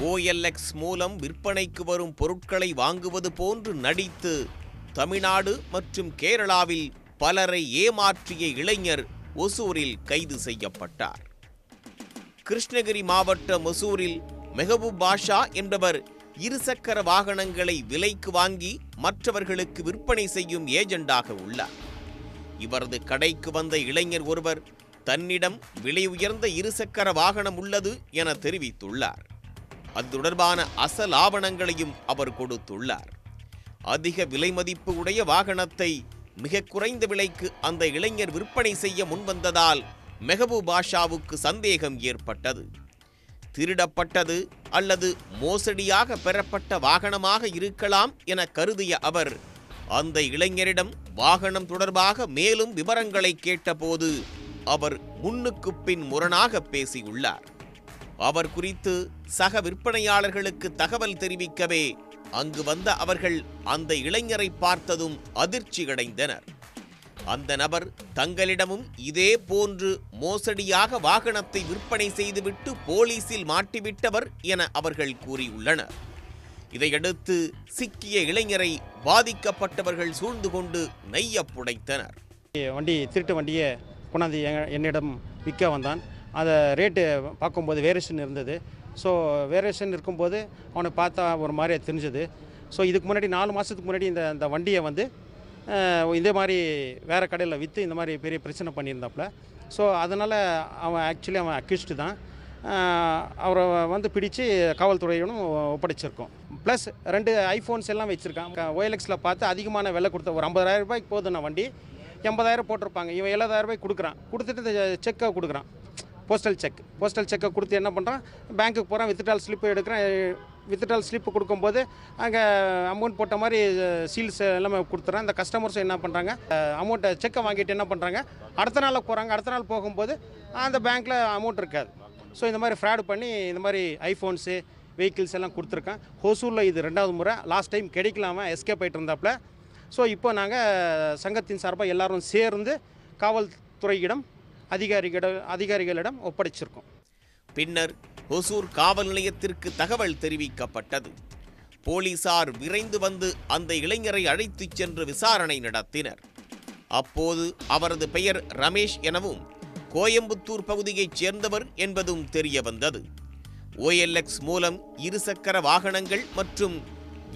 OLX மூலம் விற்பனைக்கு வரும் பொருட்களை வாங்குவது போன்று நடித்து தமிழ்நாடு மற்றும் கேரளாவில் பலரை ஏமாற்றிய இளைஞர் ஒசூரில் கைது செய்யப்பட்டார். கிருஷ்ணகிரி மாவட்டம் ஒசூரில் மெஹபூப் பாஷா என்பவர் இருசக்கர வாகனங்களை விலைக்கு வாங்கி மற்றவர்களுக்கு விற்பனை செய்யும் ஏஜெண்டாக உள்ளார். இவரது கடைக்கு வந்த இளைஞர் ஒருவர் தன்னிடம் விலை உயர்ந்த இருசக்கர வாகனம் உள்ளது என தெரிவித்துள்ளார். அது தொடர்பான அசல் ஆவணங்களையும் அவர் கொடுத்துள்ளார். அதிக விலை மதிப்பு உடைய வாகனத்தை மிக குறைந்த விலைக்கு அந்த இளைஞர் விற்பனை செய்ய முன்வந்ததால் மெஹபூப் பாஷாவுக்கு சந்தேகம் ஏற்பட்டது. திருடப்பட்டது அல்லது மோசடியாக பெறப்பட்ட வாகனமாக இருக்கலாம் என கருதிய அவர் அந்த இளைஞரிடம் வாகனம் தொடர்பாக மேலும் விவரங்களை கேட்டபோது அவர் முன்னுக்கு பின் முரணாக பேசியுள்ளார். அவர் குறித்து சக விற்பனையாளர்களுக்கு தகவல் தெரிவிக்கவே அங்கு வந்த அவர்கள் அந்த இளைஞரை பார்த்ததும் அதிர்ச்சியடைந்தனர். அந்த நபர் தங்களிடமும் இதே போன்று மோசடியாக வாகனத்தை விற்பனை செய்துவிட்டு போலீசில் மாட்டிவிட்டவர் என அவர்கள் கூறியுள்ளனர். இதையடுத்து சிக்கிய இளைஞரை பாதிக்கப்பட்டவர்கள் சூழ்ந்து கொண்டு நெய்ய புடைத்தனர். திருட்டு வண்டியை கொண்டாந்து என்னிடம் விற்க வந்தான். அதை ரேட்டு பார்க்கும்போது வேரியேஷன் இருந்தது. ஸோ வேரியேஷன் இருக்கும்போது அவனை பார்த்தா ஒரு மாதிரியே தெரிஞ்சது. ஸோ இதுக்கு முன்னாடி 4 மாதத்துக்கு முன்னாடி இந்த வண்டியை இதே மாதிரி வேறு கடையில் விற்று இந்த மாதிரி பெரிய பிரச்சனை பண்ணியிருந்தாப்புல. ஸோ அதனால் அவன் அக்யூஸ்டு தான். அவரை பிடிச்சி காவல்துறையிடம் ஒப்படைச்சிருக்கோம். ப்ளஸ் 2 ஐஃபோன்ஸ் எல்லாம் வச்சுருக்கான். OLXயில் பார்த்து அதிகமான விலை கொடுத்த ஒரு 50,000 ரூபாய்க்கு போதும் நான் வண்டி 80,000 போட்டிருப்பாங்க. இவன் 70,000 ரூபாய்க்கு கொடுக்குறான். கொடுத்துட்டு இந்த செக்கை கொடுக்குறான், போஸ்டல் செக்கை கொடுத்து என்ன பண்ணுறான், பேங்க்குக்கு போகிறான், வித்ட்ரால் ஸ்லிப்பு எடுக்கிறான். வித்ட்ரால் ஸ்லிப்பு கொடுக்கும்போது அங்கே அமௌண்ட் போட்ட மாதிரி சீல்ஸ் எல்லாமே கொடுத்துட்றான். இந்த கஸ்டமர்ஸும் என்ன பண்ணுறாங்க, அமௌண்ட்டை செக்கை வாங்கிட்டு என்ன பண்ணுறாங்க, அடுத்த நாளில் போகிறாங்க. அடுத்த நாள் போகும்போது அந்த பேங்க்கில் அமௌண்ட் இருக்காது. ஸோ இந்த மாதிரி ஃப்ராடு பண்ணி இந்த மாதிரி ஐஃபோன்ஸு வெஹிக்கிள்ஸ் எல்லாம் கொடுத்துருக்கான். ஹொசூரில் இது 2வது முறை. லாஸ்ட் டைம் கிடைக்கலாமல் எஸ்கேப் ஆகிட்டு இருந்தாப்புல. ஸோ இப்போ நாங்கள் சங்கத்தின் சார்பாக எல்லாரும் சேர்ந்து காவல்துறையிடம் அதிகாரிகளிடம் ஒப்படைச்சிருக்கோம். பின்னர் ஒசூர் காவல் நிலையத்திற்கு தகவல் தெரிவிக்கப்பட்டது. போலீசார் விரைந்து வந்து அந்த இளைஞரை அழைத்துச் சென்று விசாரணை நடத்தினர். அப்போது அவரது பெயர் ரமேஷ் எனவும் கோயம்புத்தூர் பகுதியைச் சேர்ந்தவர் என்பதும் தெரிய வந்தது. OLX மூலம் இருசக்கர வாகனங்கள் மற்றும்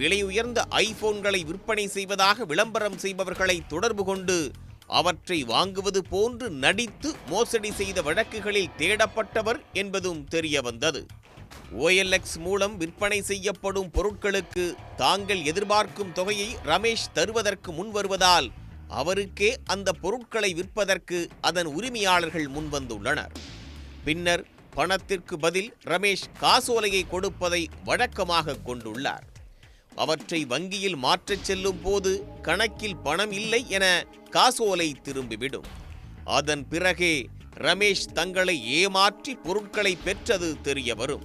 விலை உயர்ந்த ஐபோன்களை விற்பனை செய்வதாக விளம்பரம் செய்பவர்களை தொடர்பு கொண்டு அவற்றை வாங்குவது போன்று நடித்து மோசடி செய்த வழக்குகளில் தேடப்பட்டவர் என்பதும் தெரிய வந்தது. OLX மூலம் விற்பனை செய்யப்படும் பொருட்களுக்கு தாங்கள் எதிர்பார்க்கும் தொகையை ரமேஷ் தருவதற்கு முன் வருவதால் அவருக்கே அந்த பொருட்களை விற்பதற்கு அதன் உரிமையாளர்கள் முன்வந்துள்ளனர். பின்னர் பணத்திற்கு பதில் ரமேஷ் காசோலையை கொடுப்பதை வழக்கமாக கொண்டுள்ளார். அவற்றை வங்கியில் மாற்றச் செல்லும் போது கணக்கில் பணம் இல்லை என காசோலை திரும்பிவிடும். அதன் பிறகே ரமேஷ் தங்களை ஏமாற்றி பொருட்களை பெற்றது தெரிய வரும்.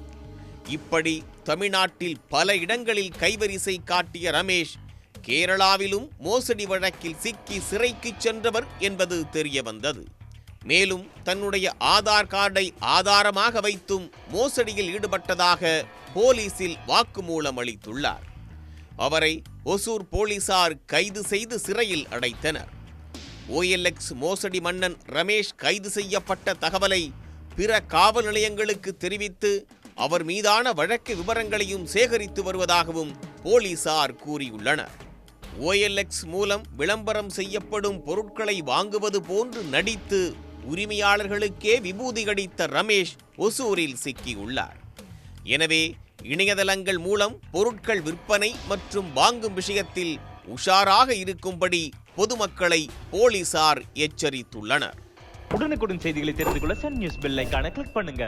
இப்படி தமிழ்நாட்டில் பல இடங்களில் கைவரிசை காட்டிய ரமேஷ் கேரளாவிலும் மோசடி வழக்கில் சிக்கி சிறைக்கு சென்றவர் என்பது தெரிய வந்தது. மேலும் தன்னுடைய ஆதார் கார்டை ஆதாரமாக வைத்தும் மோசடியில் ஈடுபட்டதாக போலீசில் வாக்குமூலம் அளித்துள்ளார். அவரை ஒசூர் போலீசார் கைது செய்து சிறையில் அடைத்தனர். OLX மோசடி மன்னன் ரமேஷ் கைது செய்யப்பட்ட தகவலை பிற காவல் நிலையங்களுக்கு தெரிவித்து அவர் மீதான வழக்கு விவரங்களையும் சேகரித்து வருவதாகவும் போலீசார் கூறியுள்ளனர். OLX மூலம் விளம்பரம் செய்யப்படும் பொருட்களை வாங்குவது போன்று நடித்து உரிமையாளர்களுக்கே விபூதி அடித்த ரமேஷ் ஒசூரில் சிக்கியுள்ளார். எனவே இணையதளங்கள் மூலம் பொருட்கள் விற்பனை மற்றும் வாங்கும் விஷயத்தில் உஷாராக இருக்கும்படி பொதுமக்களை போலீசார் எச்சரித்துள்ளனர். உடனுக்குடன் செய்திகளை தெரிந்து கொள்ள சன் நியூஸ் பெல் ஐகானை கிளிக் பண்ணுங்க.